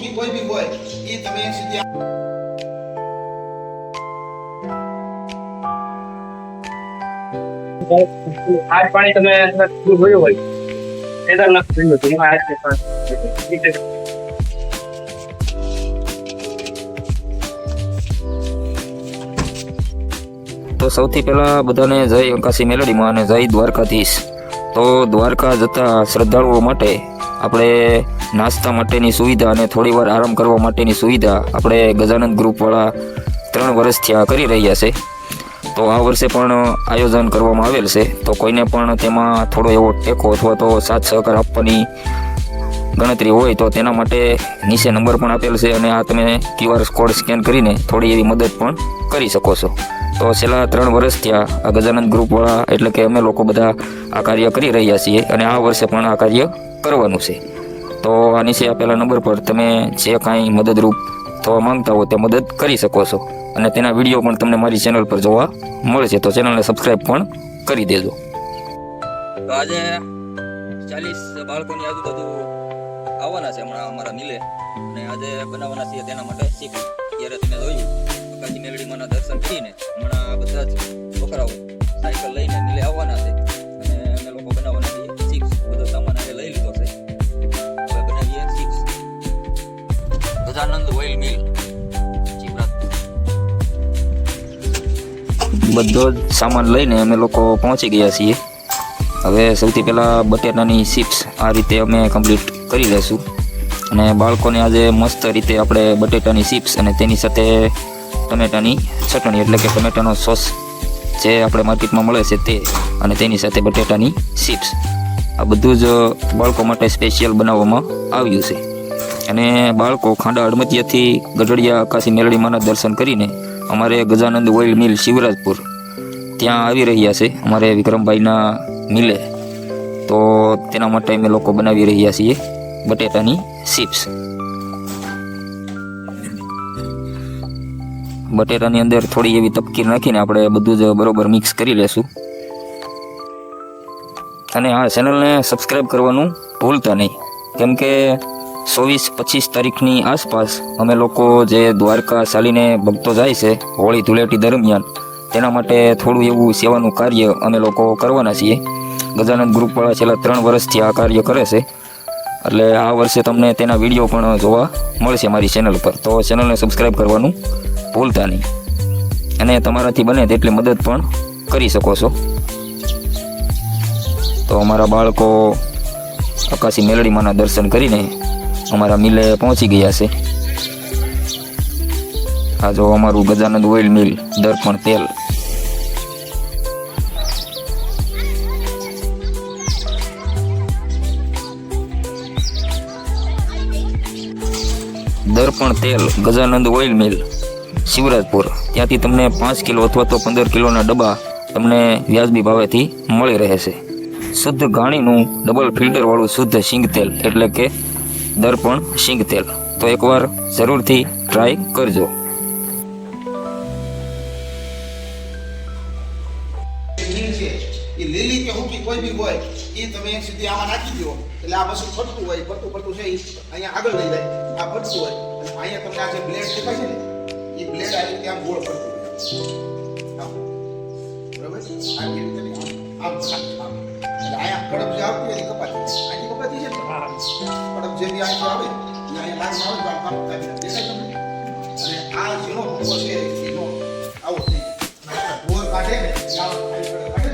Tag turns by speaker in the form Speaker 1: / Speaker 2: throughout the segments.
Speaker 1: કે કોઈ બી હોય એ તમે સીધી
Speaker 2: आज पानी તમે જોયું હોય એદર લક્ષ જોયું તો એમાં આજે
Speaker 3: તો સૌથી પહેલાં બધાને જય અંકાશી મેલડીમાં અને જય દ્વારકાધીશ. તો દ્વારકા જતા શ્રદ્ધાળુઓ માટે આપણે નાસ્તા માટેની સુવિધા અને થોડીવાર આરામ કરવા માટેની સુવિધા આપણે ગજાનંદ ગ્રુપવાળા 3 વર્ષથી આ કરી રહ્યા છે. તો આ વર્ષે પણ આયોજન કરવામાં આવેલ છે. તો કોઈને પણ તેમાં થોડો એવો ટેકો અથવા તો સાથ સહકાર આપવાની ગણતરી હોય તો તેના માટે નીચે નંબર પણ આપેલ છે અને આ તમે QR કોડ સ્કેન કરીને થોડી એવી મદદ પણ કરી શકો છો. તો છેલ્લા 3 વર્ષથી આ ગજાનંદ ગ્રુપવાળા એટલે કે અમે લોકો બધા આ કાર્ય કરી રહ્યા છીએ અને આ વર્ષે પણ આ કાર્ય કરવાનું છે. તો આ નીચે આપેલા નંબર પર તમે જે કાંઈ મદદરૂપ થવા માંગતા હો તે મદદ કરી શકો છો અને તેના વિડીયો પણ તમને મારી ચેનલ પર જોવા મળશે. તો ચેનલને સબસ્ક્રાઈબ પણ કરી દેજો. તો આજે 40 બાળકોની આજુબાજુ આવવાના છે હમણાં અમારા મિલે અને આજે બનાવવાના છીએ તેના માટે શીખ. ત્યારે તમે જોયું અંકાશી મેલડીમાંના દર્શન કરીને હમણાં બધા જ છોકરાઓ સાયકલ લઈને મિલે આવવાના છે અને અમે લોકો બનાવવાના છીએ શીખ. બધો સામાન આજે લઈ લીધો છે. હવે બનાવીએ શીખ. ગજાનંદ ઓઇલ મિલ બધો જ સામાન લઈને અમે લોકો પહોંચી ગયા છીએ. હવે સૌથી પહેલાં બટેટાની ચિપ્સ આ રીતે અમે કમ્પ્લીટ કરી લઈશું અને બાળકોને આજે મસ્ત રીતે આપણે બટેટાની ચિપ્સ અને તેની સાથે ટમેટાની ચટણી એટલે કે ટમેટાનો સોસ જે આપણે માર્કેટમાં મળે છે તે અને તેની સાથે બટેટાની ચિપ્સ આ બધું જ બાળકો માટે સ્પેશિયલ બનાવવામાં આવ્યું છે. અને બાળકો ખાંડા હડમતિયાથી ગઢડિયા અંકાશી મેલડીમાંના દર્શન કરીને અમારે ગજાનંદ ઓઇલ મિલ શિવરાજપુર ત્યાં આવી રહ્યા છે અમારે વિક્રમભાઈના મિલે. તો તેના માટે અમે લોકો બનાવી રહ્યા છીએ બટેટાની ચિપ્સ. બટેટાની અંદર થોડી એવી તપકીર નાખીને આપણે બધું જ બરોબર મિક્સ કરી લેશું. અને આ ચેનલને સબસ્ક્રાઈબ કરવાનું ભૂલતા નહીં, કેમ કે 24-25 તારીખની આસપાસ અમે લોકો જે દ્વારકા ચાલીને ભક્તો જાય છે હોળી ધૂળેટી દરમિયાન તેના માટે થોડું એવું સેવાનું કાર્ય અમે લોકો કરવાના છીએ. ગજાનંદ ગ્રુપવાળા છેલ્લા 3 વર્ષથી આ કાર્ય કરે છે એટલે આ વર્ષે તમને તેના વિડીયો પણ જોવા મળશે મારી ચેનલ પર. તો ચેનલને સબસ્ક્રાઈબ કરવાનું ભૂલતા નહીં અને તમારાથી બને તેટલી મદદ પણ કરી શકો છો. તો અમારા બાળકો અંકાશી મેલડીમાંના દર્શન કરીને અમારા મિલે પહોંચી ગયા છે. આ જો અમારું ગજાનંદ ઓઇલ મિલ દર્પણ તેલ. દર્પણ તેલ ગજાનંદ ઓઇલ મિલ શિવરાજપુર ત્યાંથી તમને 5 કિલો અથવા તો 15 કિલોના ડબ્બા તમને વ્યાજબી ભાવેથી મળી રહે છે. શુદ્ધ ઘાણીનું ડબલ ફિલ્ટરવાળું શુદ્ધ શીંગ તેલ એટલે કે દર્પણ શીંગ તેલ. તો એકવાર જરૂરથી ટ્રાય કરજો.
Speaker 1: એ લીલી કે હુકી કોઈ બી હોય એ તમે સીધી આમાં નાખી દો એટલે આ મશીન ફરતું હોય ફરતું છે અહીંયા આગળ લઈ જાય આ ફરતું હોય અને અહીંયા તમને આ જે બ્લેડ દેખાય છે ને એ બ્લેડ આ રીતે આમ ગોળ ફરતું હોય બરાબર. આ રીતે આમ એટલે અહીંયા કડપ જે આવતી હોય એ કપાતી અહીંથી કપાતી છે ને કડપ જે બી અહીંથી આવે અહીંયા લાગુ આવે તો આમ કામ થાય દેખાય તમને. અને આ જેનો ભૂકો છે એનો આવો થઈ ઢોર કાઢે ને કાઢે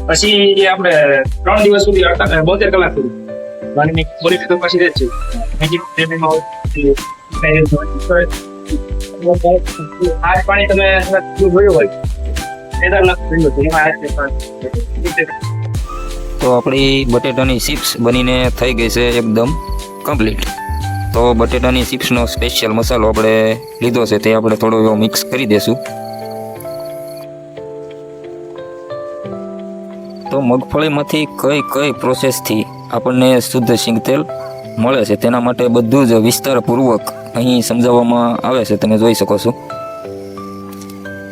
Speaker 2: પછી આપણે 3 દિવસ સુધી 72 કલાક સુધી પાણીની બોલી તપાસી રહે છે. આજ પાણી તમે જોયું હોય એદર લક્ષ જોયું તો એમાં
Speaker 3: તો આપણી બટેટાની ચિપ્સ બનીને થઈ ગઈ છે એકદમ કમ્પ્લીટ. તો બટેટાની ચિપ્સનો સ્પેશિયલ મસાલો આપણે લીધો છે તે આપણે થોડો એવો મિક્સ કરી દઈશું. તો મગફળીમાંથી કઈ પ્રોસેસથી આપણને શુદ્ધ શીંગ તેલ મળે છે તેના માટે બધું જ વિસ્તારપૂર્વક અહીં સમજાવવામાં આવે છે, તમે જોઈ શકો છો.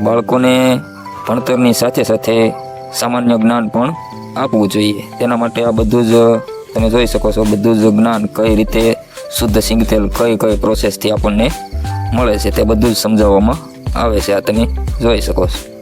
Speaker 3: બાળકોને ભણતરની સાથે સાથે સામાન્ય જ્ઞાન પણ આપવું જોઈએ. તેના માટે આ બધું જ તમે જોઈ શકો છો, બધું જ જ્ઞાન કઈ રીતે શુદ્ધ સિંગ તેલ કઈ પ્રોસેસથી આપણને મળે છે તે બધું જ સમજાવવામાં આવે છે. આ તમે જોઈ શકો છો.